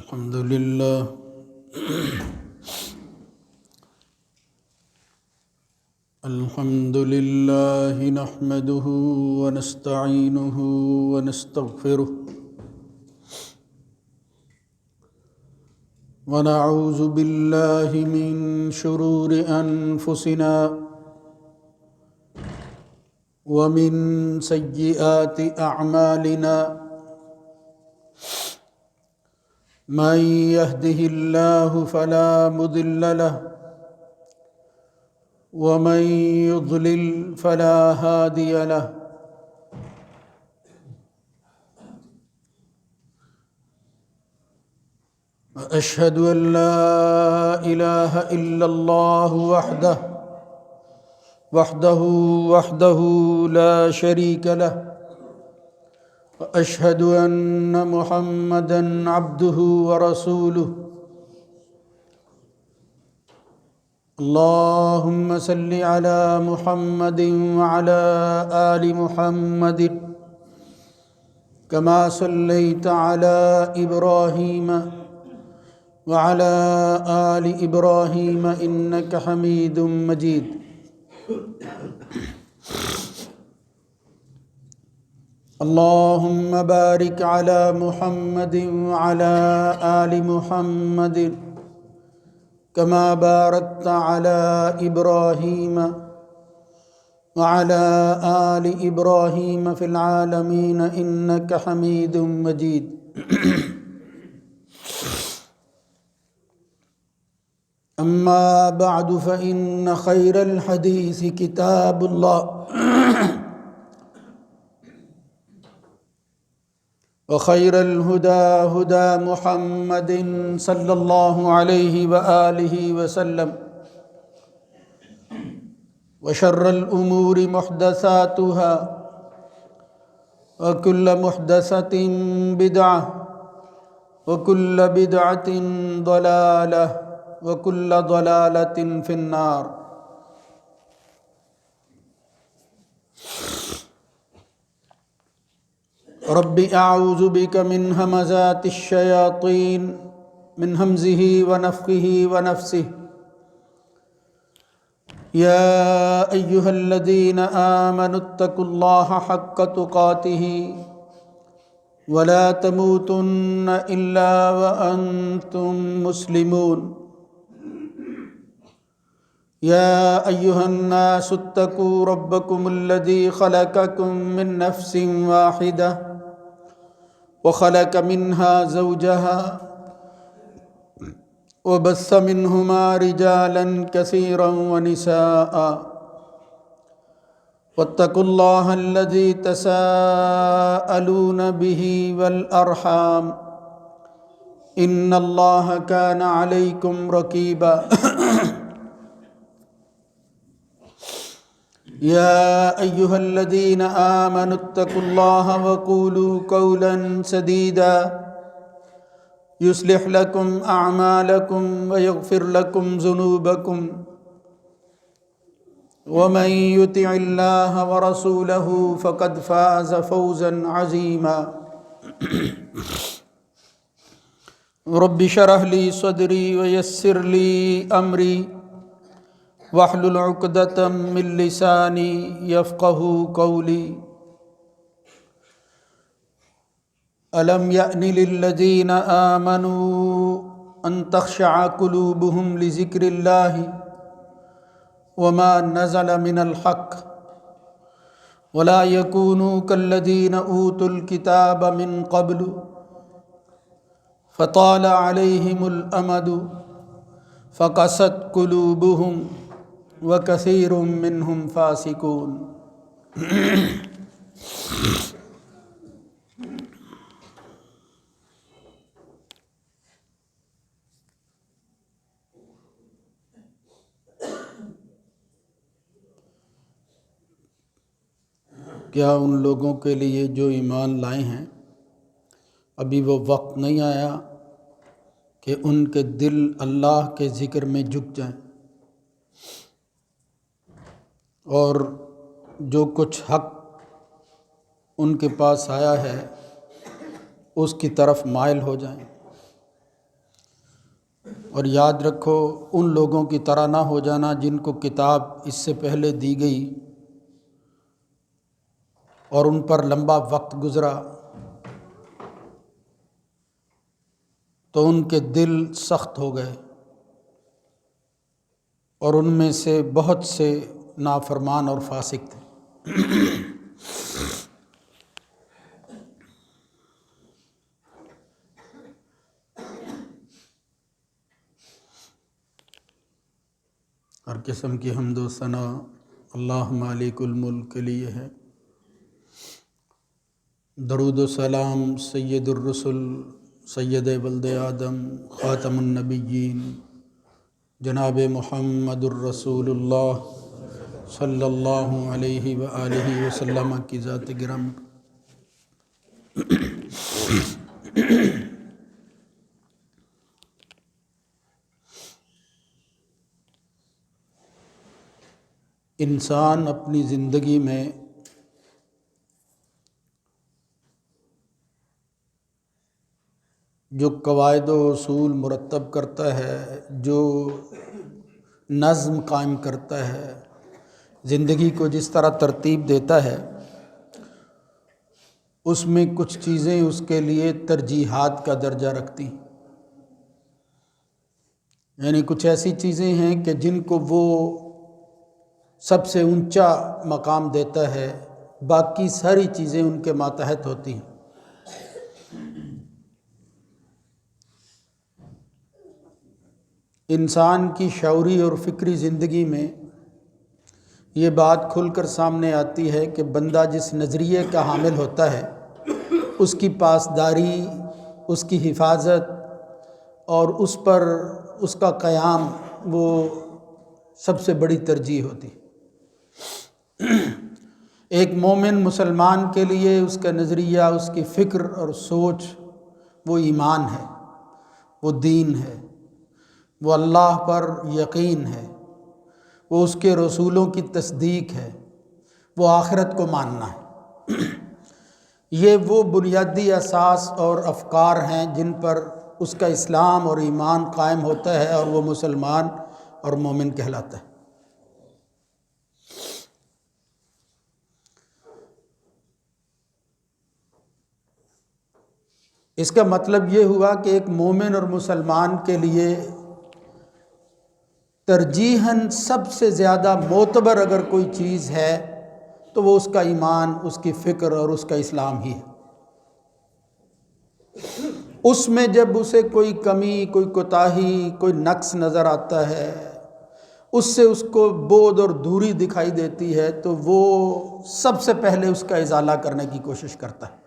الحمد لله الحمد لله نحمده ونستعينه ونستغفره ونعوذ بالله من شرور أنفسنا ومن سيئات أعمالنا من يهده الله فلا مضل له ومن يضلل فلا هادي له وأشهد أن لا إله إلا الله وحده لا شريك له وأشهد أن محمدًا عبده ورسوله اللهم صل على محمد وعلى آل محمد كما صليت على إبراهيم وعلى آل إبراهيم إنك حميد مجيد اللهم بارك على محمد وعلى آل محمد كما باركت على إبراهيم وعلى آل إبراهيم في العالمين إنك حميد مجيد أما بعد فإن خير الحديث كتاب الله وخير الهدى هدى محمد صلى الله عليه وآله وسلم وشر الأمور محدثاتها وكل محدثة بدعة وكل بدعة ضلالة وكل ضلالة في النار رب أعوذ بك من همزات الشياطين من همزه ونفخه ونفسه يا أيها الذين آمنوا اتقوا الله حق تقاته ولا تموتن إلا وأنتم مسلمون يا أيها الناس اتقوا ربكم الذي خلقكم من نفس واحدة وخلق منها زوجها وبث منهما رجالا كثيرا ونساء واتقوا الله الذي تساءلون به والأرحام إن الله كان عليكم رقيبا يا أيها الذين آمنوا اتقوا الله وقولوا قولا سديدا يصلح لكم أعمالكم ويغفر لكم ذنوبكم ومن يطع الله ورسوله فقد فاز فوزا عظيما رب اشرح لي صدري ويسر لي أمري واحلل عقدة من لساني يفقهوا قولي ألم يأن للذين آمنوا أن تخشع قلوبهم لذكر الله وما نزل من الحق ولا يكونوا كالذين أوتوا الكتاب من قبل فطال عليهم الأمد فقست قلوبهم وكثير منهم فاسقون کیا ان لوگوں کے لیے جو ایمان لائے ہیں ابھی وہ وقت نہیں آیا کہ ان کے دل اللہ کے ذکر میں جھک جائیں اور جو کچھ حق ان کے پاس آیا ہے اس کی طرف مائل ہو جائیں؟ اور یاد رکھو ان لوگوں کی طرح نہ ہو جانا جن کو کتاب اس سے پہلے دی گئی اور ان پر لمبا وقت گزرا تو ان کے دل سخت ہو گئے اور ان میں سے بہت سے نافرمان اور فاسق تھے۔ ہر قسم کی حمد و ثنا اللہ مالک الملک کے لیے ہے۔ درود و سلام سید الرسل سید ولد آدم خاتم النبیین جناب محمد الرسول اللہ صلی اللہ علیہ وآلہ وسلم کی ذات گرامی۔ انسان اپنی زندگی میں جو قواعد و اصول مرتب کرتا ہے، جو نظم قائم کرتا ہے، زندگی کو جس طرح ترتیب دیتا ہے، اس میں کچھ چیزیں اس کے لیے ترجیحات کا درجہ رکھتی ہیں۔ یعنی کچھ ایسی چیزیں ہیں کہ جن کو وہ سب سے اونچا مقام دیتا ہے، باقی ساری چیزیں ان کے ماتحت ہوتی ہیں۔ انسان کی شعوری اور فکری زندگی میں یہ بات کھل کر سامنے آتی ہے کہ بندہ جس نظریے کا حامل ہوتا ہے اس کی پاسداری، اس کی حفاظت اور اس پر اس کا قیام وہ سب سے بڑی ترجیح ہوتی ہے۔ ایک مومن مسلمان کے لیے اس کا نظریہ، اس کی فکر اور سوچ وہ ایمان ہے، وہ دین ہے، وہ اللہ پر یقین ہے، وہ اس کے رسولوں کی تصدیق ہے، وہ آخرت کو ماننا ہے۔ یہ وہ بنیادی اساس اور افکار ہیں جن پر اس کا اسلام اور ایمان قائم ہوتا ہے اور وہ مسلمان اور مومن کہلاتا ہے۔ اس کا مطلب یہ ہوا کہ ایک مومن اور مسلمان کے لیے ترجیحاً سب سے زیادہ معتبر اگر کوئی چیز ہے تو وہ اس کا ایمان، اس کی فکر اور اس کا اسلام ہی ہے۔ اس میں جب اسے کوئی کمی، کوئی کوتاہی، کوئی نقص نظر آتا ہے، اس سے اس کو بعد اور دوری دکھائی دیتی ہے تو وہ سب سے پہلے اس کا ازالہ کرنے کی کوشش کرتا ہے۔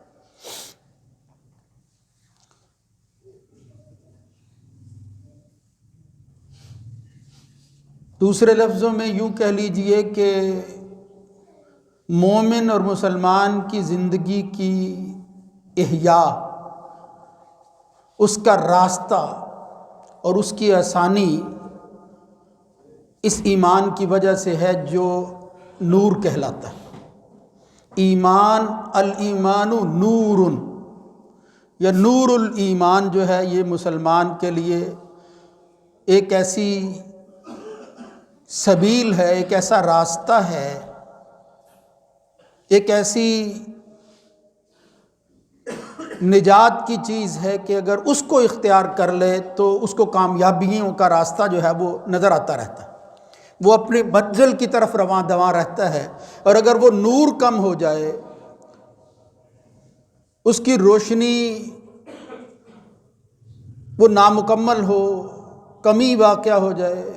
دوسرے لفظوں میں یوں کہہ لیجئے کہ مومن اور مسلمان کی زندگی کی احیاء، اس کا راستہ اور اس کی آسانی اس ایمان کی وجہ سے ہے جو نور کہلاتا ہے۔ ایمان، الایمان نور، یا نور الایمان جو ہے یہ مسلمان کے لیے ایک ایسی سبیل ہے، ایک ایسا راستہ ہے، ایک ایسی نجات کی چیز ہے کہ اگر اس کو اختیار کر لے تو اس کو کامیابیوں کا راستہ جو ہے وہ نظر آتا رہتا ہے، وہ اپنی منزل کی طرف رواں دواں رہتا ہے۔ اور اگر وہ نور کم ہو جائے، اس کی روشنی وہ نامکمل ہو، کمی واقع ہو جائے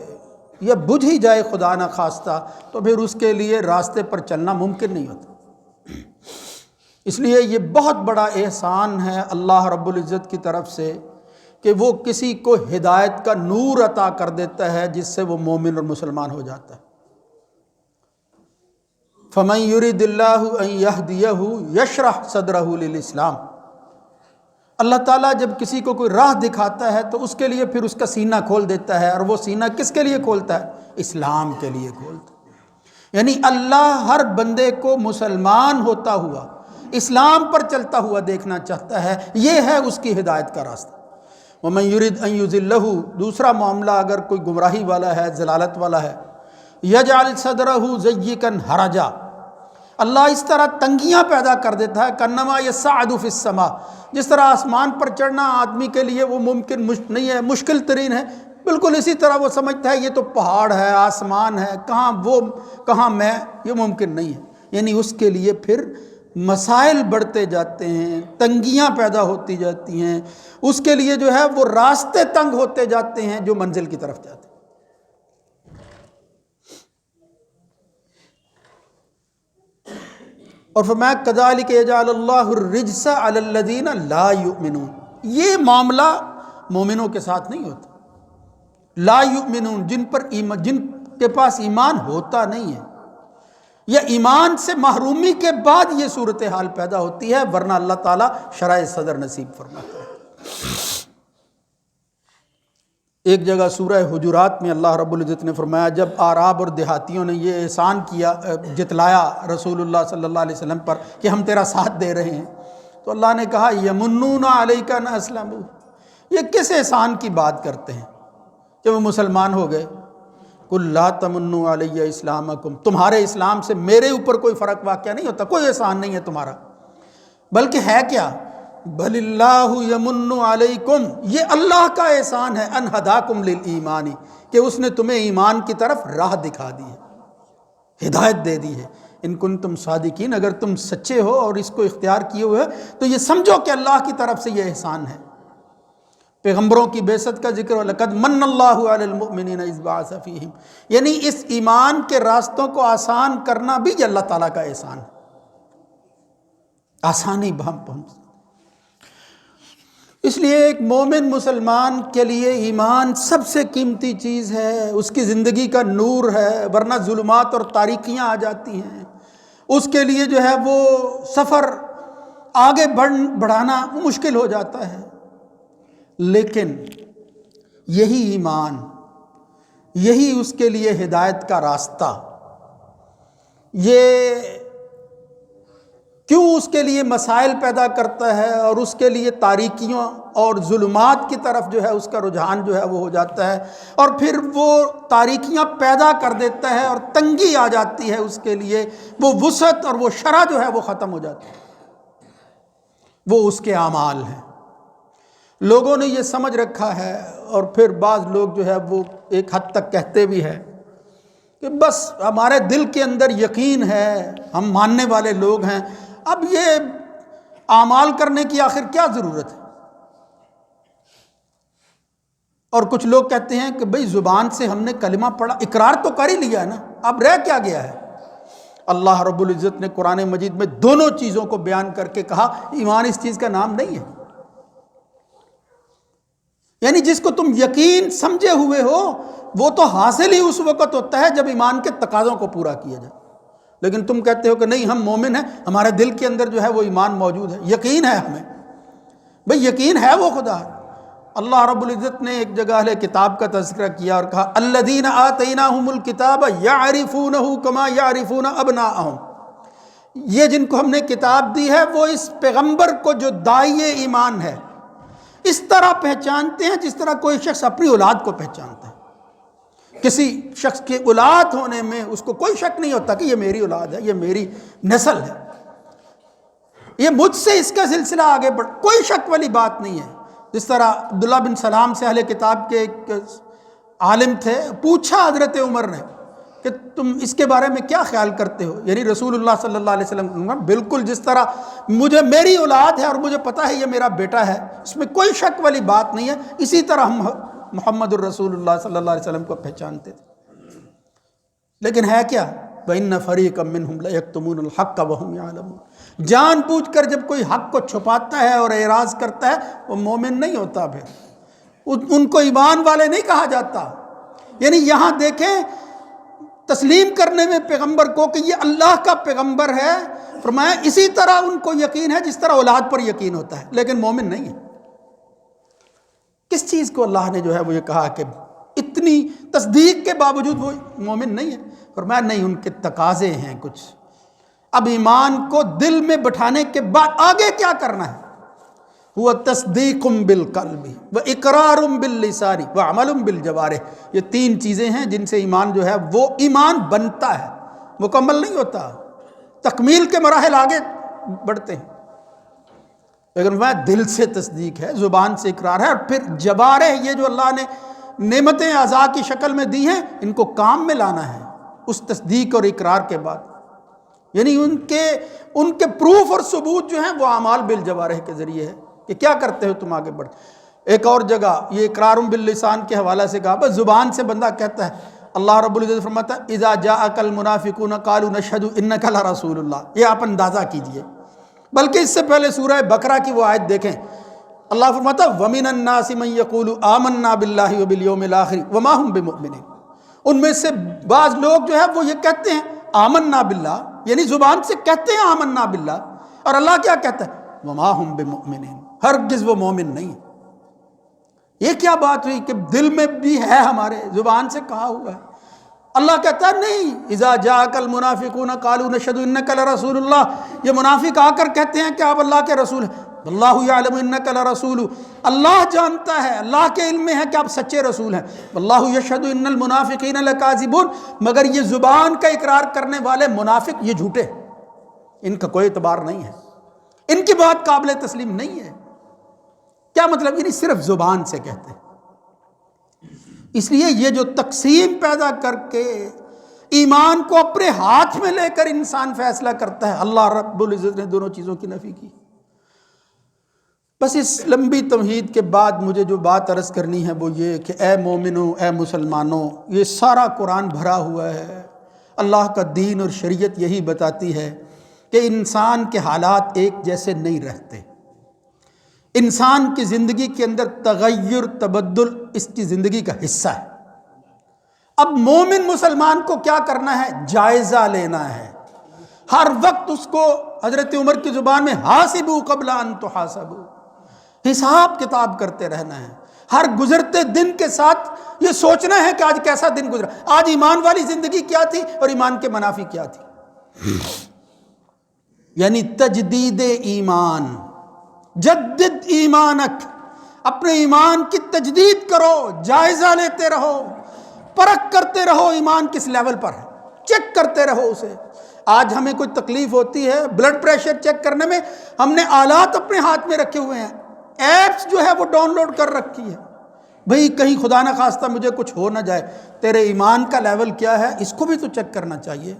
یا بجھ ہی جائے خدا نہ خواستہ، تو پھر اس کے لیے راستے پر چلنا ممکن نہیں ہوتا۔ اس لیے یہ بہت بڑا احسان ہے اللہ رب العزت کی طرف سے کہ وہ کسی کو ہدایت کا نور عطا کر دیتا ہے جس سے وہ مومن اور مسلمان ہو جاتا ہے۔ فَمَن يُرِدِ اللَّهُ أَن يَهْدِيَهُ يَشْرَحْ صَدْرَهُ لِلْإِسْلَامِ۔ اللہ تعالیٰ جب کسی کو کوئی راہ دکھاتا ہے تو اس کے لیے پھر اس کا سینہ کھول دیتا ہے، اور وہ سینہ کس کے لیے کھولتا ہے؟ اسلام کے لیے کھولتا ہے۔ یعنی اللہ ہر بندے کو مسلمان ہوتا ہوا، اسلام پر چلتا ہوا دیکھنا چاہتا ہے، یہ ہے اس کی ہدایت کا راستہ۔ وَمَن يُرِدْ أَن يُضِلَّهُ، دوسرا معاملہ اگر کوئی گمراہی والا ہے، ضلالت والا ہے، يَجْعَلْ صَدْرَهُ ضَيِّقًا حَرَجًا، اللہ اس طرح تنگیاں پیدا کر دیتا ہے، کَأَنَّمَا يَصْعَدُ فِي السَّمَاء، جس طرح آسمان پر چڑھنا آدمی کے لیے وہ ممکن نہیں ہے، مشکل ترین ہے، بالکل اسی طرح وہ سمجھتا ہے یہ تو پہاڑ ہے، آسمان ہے، کہاں وہ کہاں میں، یہ ممکن نہیں ہے۔ یعنی اس کے لیے پھر مسائل بڑھتے جاتے ہیں، تنگیاں پیدا ہوتی جاتی ہیں، اس کے لیے جو ہے وہ راستے تنگ ہوتے جاتے ہیں جو منزل کی طرف جاتے ہیں۔ اور فرمایا کذالک یجعل اللہ الرجس علی الذین لا یؤمنون، یہ معاملہ مومنوں کے ساتھ نہیں ہوتا، لا یؤمنون، جن کے پاس ایمان ہوتا نہیں ہے، یا ایمان سے محرومی کے بعد یہ صورتحال پیدا ہوتی ہے، ورنہ اللہ تعالیٰ شرح صدر نصیب فرماتا ہے۔ ایک جگہ سورہ حجرات میں اللہ رب العزت نے فرمایا جب اعراب اور دیہاتیوں نے یہ احسان کیا، جتلایا رسول اللہ صلی اللہ علیہ وسلم پر کہ ہم تیرا ساتھ دے رہے ہیں، تو اللہ نے کہا یمنون علیک ان اسلموا، یہ کس احسان کی بات کرتے ہیں کہ وہ مسلمان ہو گئے؟ قل لا تمنوا علی اسلامکم، تمہارے اسلام سے میرے اوپر کوئی فرق واقع نہیں ہوتا، کوئی احسان نہیں ہے تمہارا، بلکہ ہے کیا؟ بل اللہ یمن علیکم، یہ اللہ کا احسان ہے، ان ہداکم للایمان، کہ اس نے تمہیں ایمان کی طرف راہ دکھا دی ہے، ہدایت دے دی ہے۔ ان کنتم صادقین، اگر تم سچے ہو اور اس کو اختیار کیے ہوئے تو یہ سمجھو کہ اللہ کی طرف سے یہ احسان ہے۔ پیغمبروں کی بعثت کا ذکر، وَلَقَدْ مَنَّ اللَّهُ عَلَى الْمُؤْمِنِينَ إِذْ بَعَثَ فِيهِمْ، یعنی اس ایمان کے راستوں کو آسان کرنا بھی یہ اللہ تعالیٰ کا احسان ہے، آسانی ہم پہنچ۔ اس لیے ایک مومن مسلمان کے لیے ایمان سب سے قیمتی چیز ہے، اس کی زندگی کا نور ہے، ورنہ ظلمات اور تاریکیاں آ جاتی ہیں، اس کے لیے جو ہے وہ سفر آگے بڑھانا مشکل ہو جاتا ہے۔ لیکن یہی ایمان، یہی اس کے لیے ہدایت کا راستہ، یہ کیوں اس کے لیے مسائل پیدا کرتا ہے اور اس کے لیے تاریکیوں اور ظلمات کی طرف جو ہے اس کا رجحان جو ہے وہ ہو جاتا ہے، اور پھر وہ تاریکیاں پیدا کر دیتا ہے اور تنگی آ جاتی ہے اس کے لیے، وہ وسعت اور وہ شرح جو ہے وہ ختم ہو جاتی ہے، وہ اس کے اعمال ہیں۔ لوگوں نے یہ سمجھ رکھا ہے، اور پھر بعض لوگ جو ہے وہ ایک حد تک کہتے بھی ہیں کہ بس ہمارے دل کے اندر یقین ہے، ہم ماننے والے لوگ ہیں، اب یہ اعمال کرنے کی آخر کیا ضرورت ہے؟ اور کچھ لوگ کہتے ہیں کہ بھئی زبان سے ہم نے کلمہ پڑھا، اقرار تو کر ہی لیا ہے نا، اب رہ کیا گیا ہے؟ اللہ رب العزت نے قرآن مجید میں دونوں چیزوں کو بیان کر کے کہا ایمان اس چیز کا نام نہیں ہے، یعنی جس کو تم یقین سمجھے ہوئے ہو وہ تو حاصل ہی اس وقت ہوتا ہے جب ایمان کے تقاضوں کو پورا کیا جائے، لیکن تم کہتے ہو کہ نہیں ہم مومن ہیں، ہمارے دل کے اندر جو ہے وہ ایمان موجود ہے، یقین ہے ہمیں، بھئی یقین ہے وہ خدا۔ اللہ رب العزت نے ایک جگہ اہل کتاب کا تذکرہ کیا اور کہا الذین آتیناہم الکتاب یعرفونہ کما یعرفون ابناءہم، یہ جن کو ہم نے کتاب دی ہے وہ اس پیغمبر کو جو داعی ایمان ہے اس طرح پہچانتے ہیں جس طرح کوئی شخص اپنی اولاد کو پہچانتا ہے۔ کسی شخص کے اولاد ہونے میں اس کو کوئی شک نہیں ہوتا کہ یہ میری اولاد ہے، یہ میری نسل ہے، یہ مجھ سے اس کا سلسلہ آگے بڑھ، کوئی شک والی بات نہیں ہے۔ جس طرح عبداللہ بن سلام سے اہل کتاب کے ایک عالم تھے، پوچھا حضرت عمر نے کہ تم اس کے بارے میں کیا خیال کرتے ہو، یعنی رسول اللہ صلی اللہ علیہ وسلم، بالکل جس طرح مجھے میری اولاد ہے اور مجھے پتا ہے یہ میرا بیٹا ہے، اس میں کوئی شک والی بات نہیں ہے، اسی طرح ہم محمد الرسول اللہ صلی اللہ علیہ وسلم کو پہچانتے تھے۔ لیکن ہے کیا؟ وَإِنَّ فَرِيقًا مِّنْهُمْ لَيَكْتُمُونَ الْحَقَّ وَهُمْ يَعْلَمُونَ، جان بوجھ کر جب کوئی حق کو چھپاتا ہے اور اعراض کرتا ہے وہ مومن نہیں ہوتا، پھر ان کو ایمان والے نہیں کہا جاتا۔ یعنی یہاں دیکھیں تسلیم کرنے میں پیغمبر کو کہ یہ اللہ کا پیغمبر ہے، فرمایا اسی طرح ان کو یقین ہے جس طرح اولاد پر یقین ہوتا ہے، لیکن مومن نہیں ہے۔ کس چیز کو اللہ نے جو ہے وہ یہ کہا کہ اتنی تصدیق کے باوجود وہ مومن نہیں ہے؟ فرمایا نہیں، ان کے تقاضے ہیں کچھ۔ اب ایمان کو دل میں بٹھانے کے بعد آگے کیا کرنا ہے؟ ہوا تصدیق بالقلب و اقرار باللسان و عمل بالجوارح۔ یہ تین چیزیں ہیں جن سے ایمان جو ہے وہ ایمان بنتا ہے، مکمل نہیں ہوتا، تکمیل کے مراحل آگے بڑھتے ہیں، لیکن وہ دل سے تصدیق ہے، زبان سے اقرار ہے، اور پھر جوارح یہ جو اللہ نے نعمتیں اعضاء کی شکل میں دی ہیں ان کو کام میں لانا ہے اس تصدیق اور اقرار کے بعد، یعنی ان کے پروف اور ثبوت جو ہیں وہ اعمال بالجوارح کے ذریعے ہے کہ کیا کرتے ہو تم آگے بڑھ۔ ایک اور جگہ یہ اقرار باللسان کے حوالے سے کہا، بس زبان سے بندہ کہتا ہے، اللہ رب العزت فرماتا ہے اذا جاءک المنافقون قالوا نشهد انک لرسول اللہ، یہ آپ اندازہ کیجئے۔ بلکہ اس سے پہلے سورہ بقرہ کی وہ آیت دیکھیں، اللہ فرماتا ہے وَمِنَ النَّاسِ مَن يَقُولُ آمَنَّا بِاللَّهِ وَبِالْيَوْمِ الْآخِرِ وَمَا هُمْ بِمُؤْمِنِينَ، ان میں سے بعض لوگ جو ہے وہ یہ کہتے ہیں آمنا باللہ، یعنی زبان سے کہتے ہیں آمنا باللہ، اور اللہ کیا کہتا ہے وَمَا هُمْ بِمُؤْمِنِينَ، ہرگز وہ مومن نہیں۔ یہ کیا بات ہوئی کہ دل میں بھی ہے ہمارے، زبان سے کہا ہوا ہے، اللہ کہتا ہے نہیں، اذا جاءک المنافقون قالوا نشهد انک لرسول اللہ، یہ منافق آ کر کہتے ہیں کہ آپ اللہ کے رسول ہیں، اللہ یعلم انک لرسول، اللہ جانتا ہے، اللہ کے علم میں ہے کہ آپ سچے رسول ہیں، واللہ یشہد ان المنافقین لکاذبون، مگر یہ زبان کا اقرار کرنے والے منافق یہ جھوٹے، ان کا کوئی اعتبار نہیں ہے، ان کی بات قابل تسلیم نہیں ہے۔ کیا مطلب؟ یعنی صرف زبان سے کہتے ہیں۔ اس لیے یہ جو تقسیم پیدا کر کے ایمان کو اپنے ہاتھ میں لے کر انسان فیصلہ کرتا ہے، اللہ رب العزت نے دونوں چیزوں کی نفی کی۔ بس اس لمبی تمہید کے بعد مجھے جو بات عرض کرنی ہے وہ یہ کہ اے مومنوں، اے مسلمانوں، یہ سارا قرآن بھرا ہوا ہے، اللہ کا دین اور شریعت یہی بتاتی ہے کہ انسان کے حالات ایک جیسے نہیں رہتے، انسان کی زندگی کے اندر تغیر، تبدل اس کی زندگی کا حصہ ہے۔ اب مومن مسلمان کو کیا کرنا ہے؟ جائزہ لینا ہے، ہر وقت اس کو حضرت عمر کی زبان میں حاسبوا قبل ان تحاسبوا، حساب کتاب کرتے رہنا ہے، ہر گزرتے دن کے ساتھ یہ سوچنا ہے کہ آج کیسا دن گزرا، آج ایمان والی زندگی کیا تھی اور ایمان کے منافی کیا تھی، یعنی تجدید ایمان، جدد ایمانک، اپنے ایمان کی تجدید کرو، جائزہ لیتے رہو، پرکھ کرتے رہو ایمان کس لیول پر ہے، چیک کرتے رہو اسے۔ آج ہمیں کوئی تکلیف ہوتی ہے بلڈ پریشر چیک کرنے میں، ہم نے آلات اپنے ہاتھ میں رکھے ہوئے ہیں، ایپس جو ہے وہ ڈاؤن لوڈ کر رکھی ہے، بھئی کہیں خدا نہ خواستہ مجھے کچھ ہو نہ جائے، تیرے ایمان کا لیول کیا ہے اس کو بھی تو چیک کرنا چاہیے۔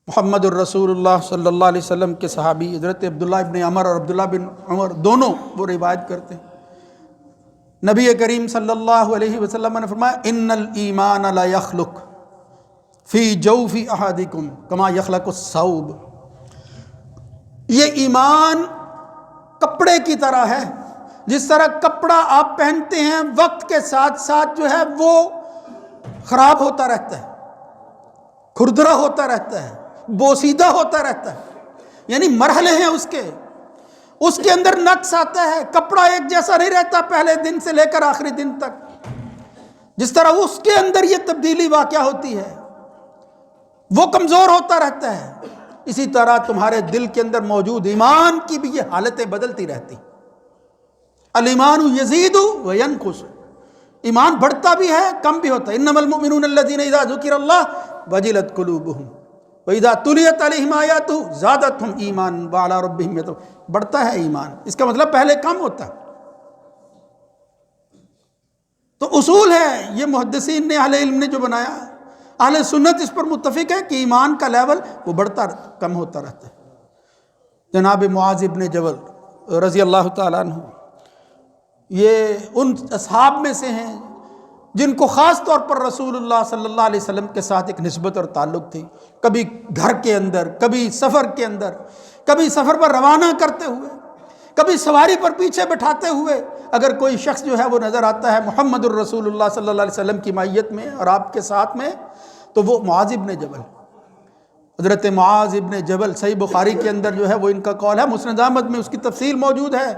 محمد الرسول اللہ صلی اللہ علیہ وسلم کے صحابی حضرت عبداللہ ابن عمر اور عبداللہ بن عمر دونوں وہ روایت کرتے ہیں، نبی کریم صلی اللہ علیہ وسلم نے فرمایا ان الایمان لا یخلق فی جوف احدکم کما یخلق الثوب، یہ ایمان کپڑے کی طرح ہے، جس طرح کپڑا آپ پہنتے ہیں وقت کے ساتھ ساتھ جو ہے وہ خراب ہوتا رہتا ہے، کھردرا ہوتا رہتا ہے، بوسیدہ ہوتا رہتا ہے، یعنی مرحلے ہیں اس کے اندر نقص آتا ہے، کپڑا ایک جیسا نہیں رہتا پہلے دن سے لے کر آخری دن تک، جس طرح اس کے اندر یہ تبدیلی واقع ہوتی ہے، وہ کمزور ہوتا رہتا ہے، اسی طرح تمہارے دل کے اندر موجود ایمان کی بھی یہ حالتیں بدلتی رہتی۔ الایمان یزید و ینقص، ایمان بڑھتا بھی ہے کم بھی ہوتا ہے، انما المؤمنون الذین اذا ذکر اللہ وجلت قلوبہم وَإِذَا تُلِيَتْ عَلَيْهِمْ آيَاتُهُ زَادَتْهُمْ إِيمَانًا وَعَلَىٰ رَبِّهِمْ يَتَوَكَّلُونَ، بڑھتا ہے ایمان، اس کا مطلب پہلے کم ہوتا ہے۔ تو اصول ہے یہ محدثین نے، اہل علم نے جو بنایا، اہل سنت اس پر متفق ہے کہ ایمان کا لیول وہ بڑھتا کم ہوتا رہتا ہے۔ جناب معاذ ابن جبل رضی اللہ تعالیٰ عنہ یہ ان اصحاب میں سے ہیں جن کو خاص طور پر رسول اللہ صلی اللہ علیہ وسلم کے ساتھ ایک نسبت اور تعلق تھی، کبھی گھر کے اندر، کبھی سفر کے اندر، کبھی سفر پر روانہ کرتے ہوئے، کبھی سواری پر پیچھے بٹھاتے ہوئے اگر کوئی شخص جو ہے وہ نظر آتا ہے محمد الرسول اللہ صلی اللہ علیہ وسلم کی معیت میں اور آپ کے ساتھ میں، تو وہ معاذ ابن جبل، حضرت معاذ ابن جبل، صحیح بخاری کے اندر جو ہے وہ ان کا قول ہے، مسند احمد میں اس کی تفصیل موجود ہے،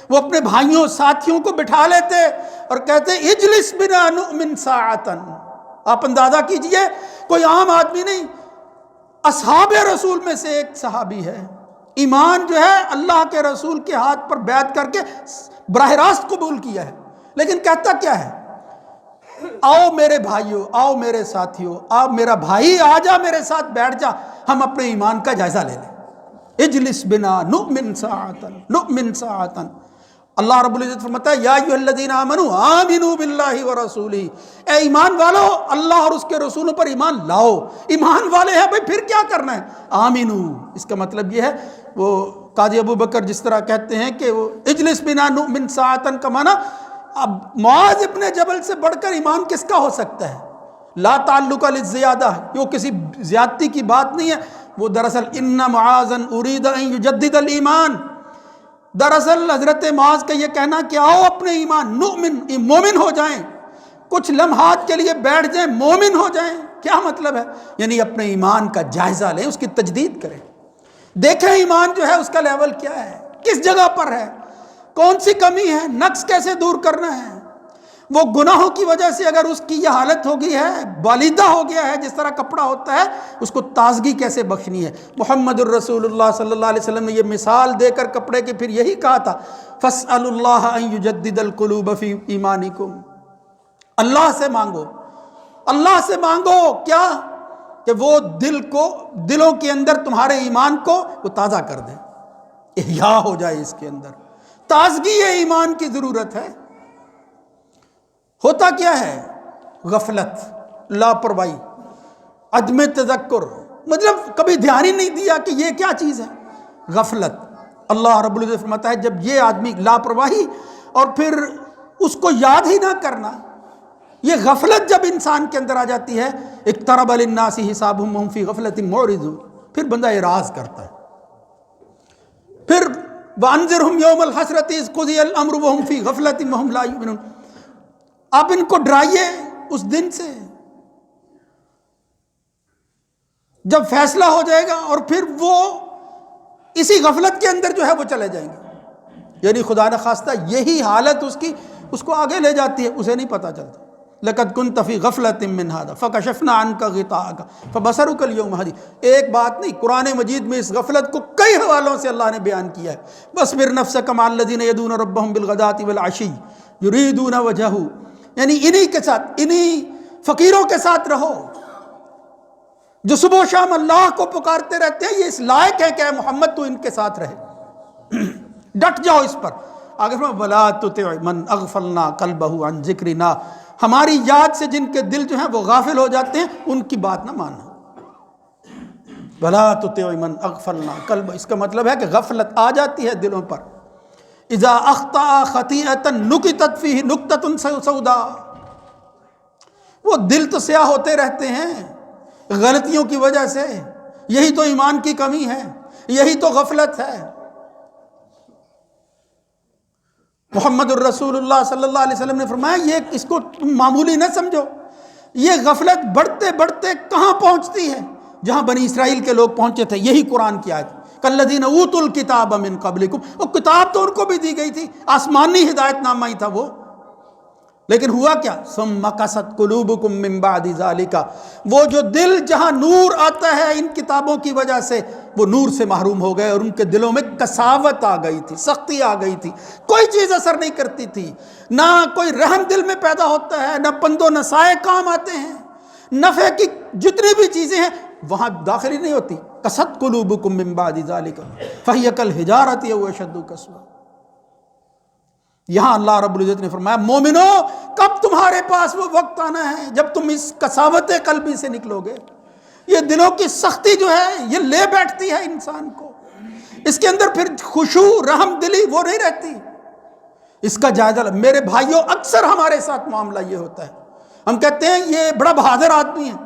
وہ اپنے بھائیوں ساتھیوں کو بٹھا لیتے اور کہتے اجلس بنا نؤمن ساعتن، آپ اندازہ کیجئے کوئی عام آدمی نہیں، اصحاب رسول میں سے ایک صحابی ہے، ایمان جو ہے اللہ کے رسول کے ہاتھ پر بیعت کر کے براہ راست قبول کیا ہے، لیکن کہتا کیا ہے؟ آؤ میرے بھائیو، آؤ میرے ساتھیو، آؤ میرا بھائی آ جا میرے ساتھ بیٹھ جا، ہم اپنے ایمان کا جائزہ لے لیں۔ اجلس بنا نؤمن ساعتن نؤمن ساعتن۔ اللہ رب العزت فرماتا ہے یا ایھا الذین آمنوا آمنوا باللہ ورسولہ، اے ایمان والو اللہ اور اس کے رسولوں پر ایمان لاؤ۔ ایمان والے ہیں بھائی، پھر کیا کرنا ہے؟ آمنو، اس کا مطلب یہ ہے، وہ قاضی ابو بکر جس طرح کہتے ہیں کہ وہ اجلس بنا نؤمن ساعتن کا معنی، اب معاذ ابن جبل سے بڑھ کر ایمان کس کا ہو سکتا ہے؟ لا تعلق للزیادہ، یہ کسی زیادتی کی بات نہیں ہے، وہ دراصل ان معاذا ارید ان یجدد الایمان، دراصل حضرت معاذ کا یہ کہنا کہ آؤ اپنے ایمان مومن ہو جائیں، کچھ لمحات کے لیے بیٹھ جائیں، مومن ہو جائیں۔ کیا مطلب ہے؟ یعنی اپنے ایمان کا جائزہ لیں، اس کی تجدید کریں، دیکھیں ایمان جو ہے اس کا لیول کیا ہے، کس جگہ پر ہے، کون سی کمی ہے، نقص کیسے دور کرنا ہے۔ وہ گناہوں کی وجہ سے اگر اس کی یہ حالت ہو گئی ہے، بالیدہ ہو گیا ہے، جس طرح کپڑا ہوتا ہے، اس کو تازگی کیسے بخشنی ہے۔ محمد الرسول اللہ صلی اللہ علیہ وسلم نے یہ مثال دے کر کپڑے کے پھر یہی کہا تھا، فاسألوا اللہ ان یجدد القلوب فی ایمانکم، اللہ سے مانگو، اللہ سے مانگو کیا؟ کہ وہ دلوں کے اندر تمہارے ایمان کو وہ تازہ کر دے، احیاء ہو جائے، اس کے اندر تازگی ایمان کی ضرورت ہے۔ ہوتا کیا ہے؟ غفلت، لاپرواہی، عدم تذکر، مطلب کبھی دھیان ہی نہیں دیا کہ یہ کیا چیز ہے، غفلت۔ اللہ رب العزت فرماتا ہے جب یہ آدمی لاپرواہی اور پھر اس کو یاد ہی نہ کرنا، یہ غفلت جب انسان کے اندر آ جاتی ہے، اقترب للناس حسابهم وهم فی غفلۃ معرضون، پھر بندہ اعراض کرتا ہے، پھر وانذرهم یوم الحسرۃ اذ قضی الامر وهم فی غفلۃ وهم لا یؤمنون، آپ ان کو ڈرائیے اس دن سے جب فیصلہ ہو جائے گا اور پھر وہ اسی غفلت کے اندر جو ہے وہ چلے جائیں گے۔ یعنی خدا نخواستہ یہی حالت اس کو آگے لے جاتی ہے، اسے نہیں پتہ چلتا۔ لَقَدْ كُنْتَ فِي غَفْلَةٍ مِّنْ هَذَا فَكَشَفْنَا عَنْكَ غِطَاءَكَ فَبَصَرُكَ الْيَوْمَ حَدِيدٌ۔ ایک بات نہیں، قرآن مجید میں اس غفلت کو کئی حوالوں سے اللہ نے بیان کیا ہے۔ وَاصْبِرْ نَفْسَكَ مَعَ الَّذِينَ يَدْعُونَ رَبَّهُمْ بِالْغَدَاةِ وَالْعَشِيِّ يُرِيدُونَ وَجْهَهُ، یعنی انہی کے ساتھ، انہی فقیروں کے ساتھ رہو جو صبح و شام اللہ کو پکارتے رہتے ہیں، یہ اس لائق ہے کہ اے محمد تو ان کے ساتھ رہے، ڈٹ جاؤ اس پر۔ آگے فرمایا وَلَا تُطِعْ مَنْ أَغْفَلْنَا قَلْبَهُ عَنْ ذِكْرِنَا، ہماری یاد سے جن کے دل جو ہیں وہ غافل ہو جاتے ہیں، ان کی بات نہ ماننا۔ وَلَا تُطِعْ مَنْ أَغْفَلْنَا قَلْبَهُ، اس کا مطلب ہے کہ غفلت آ جاتی ہے دلوں پر۔ اِذَا أَخْطَأَ خَطِيئَةً نُكِتَتْ فِيهِ نُكْتَةٌ سَوْدَاء، وہ دل تو سیاہ ہوتے رہتے ہیں غلطیوں کی وجہ سے، یہی تو ایمان کی کمی ہے، یہی تو غفلت ہے۔ محمد الرسول اللہ صلی اللہ علیہ وسلم نے فرمایا یہ اس کو تم معمولی نہ سمجھو، یہ غفلت بڑھتے بڑھتے کہاں پہنچتی ہے؟ جہاں بنی اسرائیل کے لوگ پہنچے تھے، یہی قرآن کی آیت، کالذین اوتوا الکتاب من قبلکم، وہ کتاب تو ان کو بھی دی گئی تھی، آسمانی ہدایت نامہ ہی تھا وہ، لیکن ہوا کیا؟ ثم قست قلوبکم من بعد ذالک، وہ جو دل جہاں نور آتا ہے ان کتابوں کی وجہ سے، وہ نور سے محروم ہو گئے اور ان کے دلوں میں قساوت آ گئی تھی، سختی آ گئی تھی، کوئی چیز اثر نہیں کرتی تھی، نہ کوئی رحم دل میں پیدا ہوتا ہے، نہ پند و نصائح کام آتے ہیں، نفع کی جتنی بھی چیزیں ہیں وہاں داخلی نہیں ہوتی۔ قست قلوبکم من بعد ذالک فہی کالحجارۃ او اشد قسوۃ۔ یہاں اللہ رب العزت نے فرمایا مومنو کب تمہارے پاس وہ وقت آنا ہے جب تم اس قساوت قلبی سے نکلو گے۔ یہ دلوں کی سختی جو ہے یہ لے بیٹھتی ہے انسان کو، اس کے اندر پھر خشوع رحم دلی وہ نہیں رہتی۔ اس کا جائزہ میرے بھائیوں، اکثر ہمارے ساتھ معاملہ یہ ہوتا ہے، ہم کہتے ہیں یہ بڑا بہادر آدمی ہے،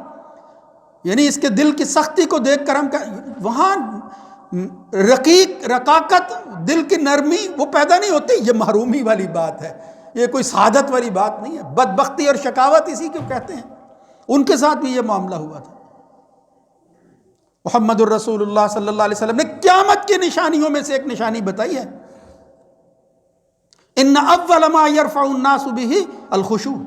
یعنی اس کے دل کی سختی کو دیکھ کر ہم وہاں رقاقت دل کی نرمی وہ پیدا نہیں ہوتی، یہ محرومی والی بات ہے، یہ کوئی سعادت والی بات نہیں ہے۔ بدبختی اور شقاوت اسی کو کہتے ہیں، ان کے ساتھ بھی یہ معاملہ ہوا تھا۔ محمد الرسول اللہ صلی اللہ علیہ وسلم نے قیامت کی نشانیوں میں سے ایک نشانی بتائی ہے، ان اول ما یرفع الناس به الخشوع،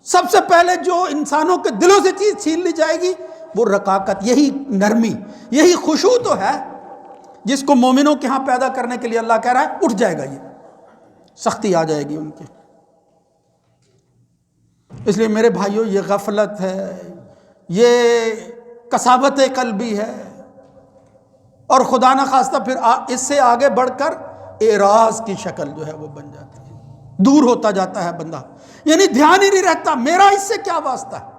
سب سے پہلے جو انسانوں کے دلوں سے چیز چھین لی جائے گی وہ رقاقت، یہی نرمی، یہی خشوع تو ہے جس کو مومنوں کے ہاں پیدا کرنے کے لیے اللہ کہہ رہا ہے اٹھ جائے گا، یہ سختی آ جائے گی ان کے۔ اس لیے میرے بھائیوں یہ غفلت ہے، یہ کساوت قلبی ہے، اور خدا نہ خواستہ پھر اس سے آگے بڑھ کر اعراض کی شکل جو ہے وہ بن جاتی ہے، دور ہوتا جاتا ہے بندہ، یعنی دھیان ہی نہیں رہتا میرا اس سے کیا واسطہ ہے،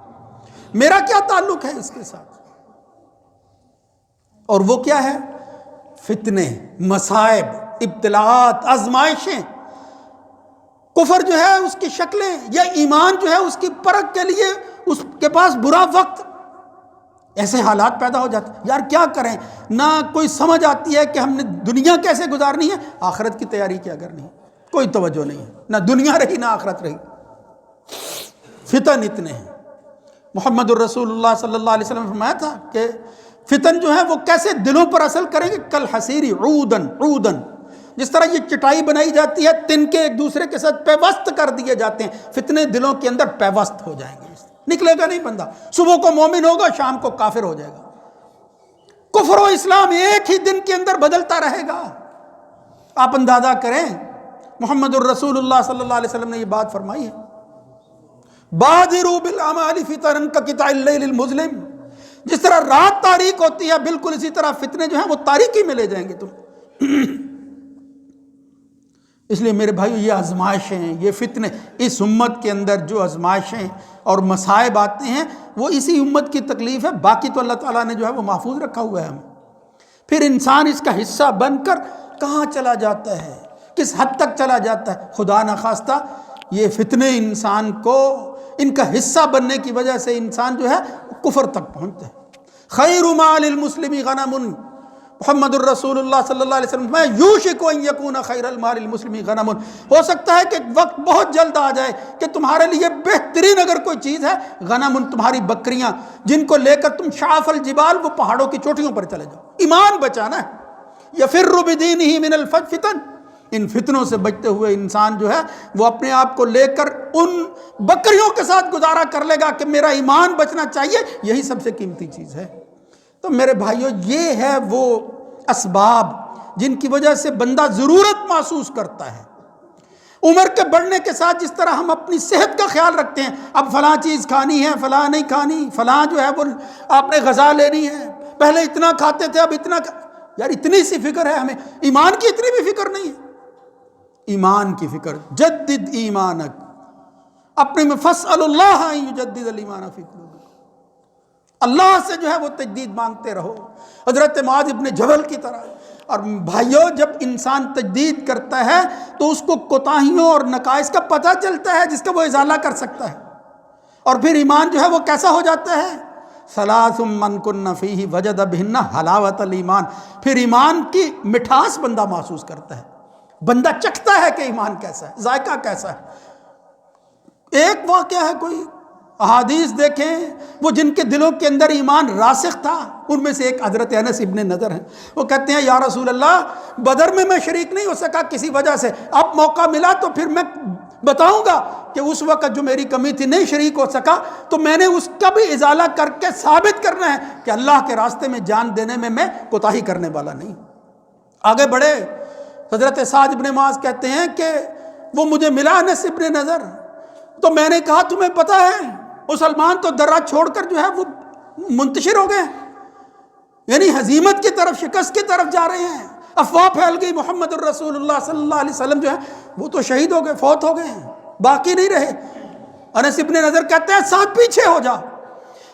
میرا کیا تعلق ہے اس کے ساتھ۔ اور وہ کیا ہے؟ فتنے، مصائب، ابتلاءات، آزمائشیں۔ کفر جو ہے اس کی شکلیں، یا ایمان جو ہے اس کی پرکھ کے لیے اس کے پاس برا وقت، ایسے حالات پیدا ہو جاتے ہیں۔ یار کیا کریں، نہ کوئی سمجھ آتی ہے کہ ہم نے دنیا کیسے گزارنی ہے، آخرت کی تیاری کیا کرنی ہے، کوئی توجہ نہیں ہے، نہ دنیا رہی نہ آخرت رہی۔ فتن اتنے ہیں۔ محمد الرسول اللہ صلی اللہ علیہ وسلم نے فرمایا تھا کہ فتن جو ہے وہ کیسے دلوں پر اثر کریں گے، کل حسیری عودن عودن، جس طرح یہ چٹائی بنائی جاتی ہے، تن کے ایک دوسرے کے ساتھ پیوست کر دیے جاتے ہیں، فتنے دلوں کے اندر پیوست ہو جائیں گے، نکلے گا نہیں بندہ، صبح کو مومن ہوگا شام کو کافر ہو جائے گا۔ کفر و اسلام ایک ہی دن کے اندر بدلتا رہے گا۔ آپ اندازہ کریں، محمد الرسول اللہ صلی اللہ علیہ وسلم نے یہ بات فرمائی ہے، بادروا بالاعمال فتنا کقطع اللیل المظلم، جس طرح رات تاریک ہوتی ہے بالکل اسی طرح فتنے جو ہیں وہ تاریکی میں لے جائیں گے تم۔ اس لیے میرے بھائیو یہ آزمائشیں، یہ فتنے، اس امت کے اندر جو آزمائشیں اور مصائب آتے ہیں وہ اسی امت کی تکلیف ہے، باقی تو اللہ تعالیٰ نے جو ہے وہ محفوظ رکھا ہوا ہے ہمیں۔ پھر انسان اس کا حصہ بن کر کہاں چلا جاتا ہے، کس حد تک چلا جاتا ہے، خدا نہ خواستہ یہ فتنے انسان کو، ان کا حصہ بننے کی وجہ سے انسان جو ہے کفر تک پہنچتا ہے۔ خیر مال المسلم غنم، محمد الرسول اللہ صلی اللہ علیہ وسلم میں یوشک ان یکون خیر المال المسلم غنم، ہو سکتا ہے کہ وقت بہت جلد آ جائے کہ تمہارے لیے بہترین اگر کوئی چیز ہے، غنم، تمہاری بکریاں جن کو لے کر تم شعف الجبال، وہ پہاڑوں کی چوٹیوں پر چلے جاؤ، ایمان بچانا ہے۔ یفر بدینہ من الفتن، ان فتنوں سے بچتے ہوئے انسان جو ہے وہ اپنے آپ کو لے کر ان بکریوں کے ساتھ گزارا کر لے گا کہ میرا ایمان بچنا چاہیے، یہی سب سے قیمتی چیز ہے۔ تو میرے بھائیوں یہ ہے وہ اسباب جن کی وجہ سے بندہ ضرورت محسوس کرتا ہے۔ عمر کے بڑھنے کے ساتھ جس طرح ہم اپنی صحت کا خیال رکھتے ہیں، اب فلاں چیز کھانی ہے، فلاں نہیں کھانی، فلاں جو ہے وہ آپ نے غذا لینی ہے، پہلے اتنا کھاتے تھے اب اتنا یار اتنی سی فکر ہے ہمیں، ایمان کی اتنی بھی فکر نہیں ہے۔ ایمان کی فکر، جدد ایمانک، اپنے میں فاسأل اللہ ان یجدد الایمان فی قلوبکم، اللہ سے جو ہے وہ تجدید مانگتے رہو، حضرت معاذ ابن جبل کی طرح۔ اور بھائیوں جب انسان تجدید کرتا ہے تو اس کو کوتاہیوں اور نقائص کا پتہ چلتا ہے جس کا وہ ازالہ کر سکتا ہے، اور پھر ایمان جو ہے وہ کیسا ہو جاتا ہے، ثلاث من کن فیہ وجد بہن حلاوت الایمان، پھر ایمان کی مٹھاس بندہ محسوس کرتا ہے، بندہ چکھتا ہے کہ ایمان کیسا ہے، ذائقہ کیسا ہے۔ ایک واقعہ ہے، کوئی احادیث دیکھیں وہ جن کے دلوں کے اندر ایمان راسخ تھا، ان میں سے ایک حضرت انس ابن نضر ہیں۔ وہ کہتے ہیں یا رسول اللہ بدر میں شریک نہیں ہو سکا کسی وجہ سے، اب موقع ملا تو پھر میں بتاؤں گا کہ اس وقت جو میری کمی تھی نہیں شریک ہو سکا، تو میں نے اس کا بھی ازالہ کر کے ثابت کرنا ہے کہ اللہ کے راستے میں جان دینے میں کوتاہی کرنے والا نہیں۔ آگے بڑھے، حضرت سعد ابن معاذ کہتے ہیں کہ وہ مجھے ملا انس ابن نضر، تو میں نے کہا تمہیں پتہ ہے مسلمان تو درہ چھوڑ کر جو ہے وہ منتشر ہو گئے، یعنی ہزیمت کی طرف، شکست کی طرف جا رہے ہیں، افواہ پھیل گئی، محمد الرسول اللہ صلی اللہ علیہ وسلم جو ہے وہ تو شہید ہو گئے، فوت ہو گئے ہیں، باقی نہیں رہے۔ انس ابن نضر کہتے ہیں ساتھ پیچھے ہو جا،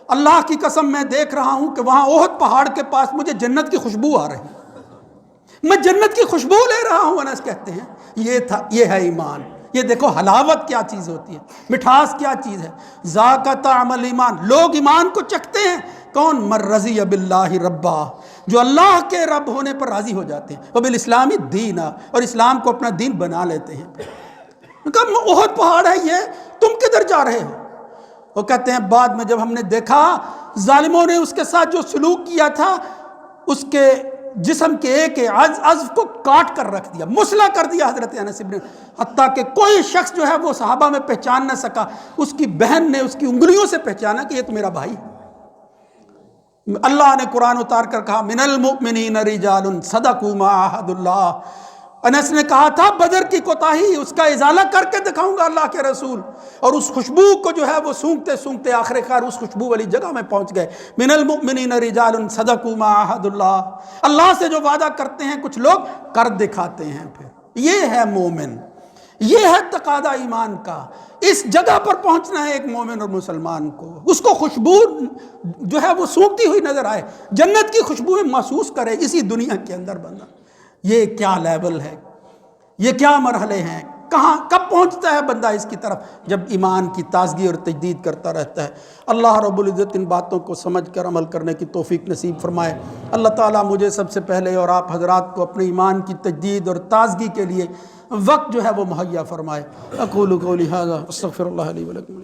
اللہ کی قسم میں دیکھ رہا ہوں کہ وہاں احد پہاڑ کے پاس مجھے جنت کی خوشبو آ رہی، میں جنت کی خوشبو لے رہا ہوں۔ انس کہتے ہیں یہ ہے ایمان، یہ دیکھو حلاوت کیا چیز ہوتی ہے، مٹھاس کیا چیز ہے، ذاق طعم الایمان، لوگ ایمان کو چکھتے ہیں، کون؟ من رضی باللہ ربا، جو اللہ کے رب ہونے پر راضی ہو جاتے ہیں، وبالاسلام دینا، اور اسلام کو اپنا دین بنا لیتے ہیں۔ کہا احد پہاڑ ہے یہ، تم کدھر جا رہے ہو؟ وہ کہتے ہیں بعد میں جب ہم نے دیکھا ظالموں نے اس کے ساتھ جو سلوک کیا تھا، اس کے جسم کے ایک عضو کو کاٹ کر رکھ دیا، مسلح کر دیا حضرت انس ابن، حتیٰ کہ کوئی شخص جو ہے وہ صحابہ میں پہچان نہ سکا، اس کی بہن نے اس کی انگلیوں سے پہچانا کہ یہ تو میرا بھائی ہے۔ اللہ نے قرآن اتار کر کہا من المؤمنین رجال صدقوا ما عاہدوا اللہ۔ انس نے کہا تھا بدر کی کوتاہی اس کا ازالہ کر کے دکھاؤں گا اللہ کے رسول، اور اس خوشبو کو جو ہے وہ سونگتے سونگتے آخر کار اس خوشبو والی جگہ میں پہنچ گئے۔ من المؤمنین رجال صدقوا ما عاہدوا اللہ، اللہ سے جو وعدہ کرتے ہیں کچھ لوگ کر دکھاتے ہیں۔ پھر یہ ہے مومن، یہ ہے تقاضا ایمان کا۔ اس جگہ پر پہنچنا ہے ایک مومن اور مسلمان کو، اس کو خوشبو جو ہے وہ سونگتی ہوئی نظر آئے، جنت کی خوشبوئیں محسوس کرے اسی دنیا کے اندر بندہ۔ یہ کیا لیول ہے، یہ کیا مرحلے ہیں، کہاں کب پہنچتا ہے بندہ اس کی طرف؟ جب ایمان کی تازگی اور تجدید کرتا رہتا ہے۔ اللہ رب العزت ان باتوں کو سمجھ کر عمل کرنے کی توفیق نصیب فرمائے۔ اللہ تعالیٰ مجھے سب سے پہلے اور آپ حضرات کو اپنے ایمان کی تجدید اور تازگی کے لیے وقت جو ہے وہ مہیا فرمائے۔ اقول قولی ھذا استغفر اللہ لی ولکم۔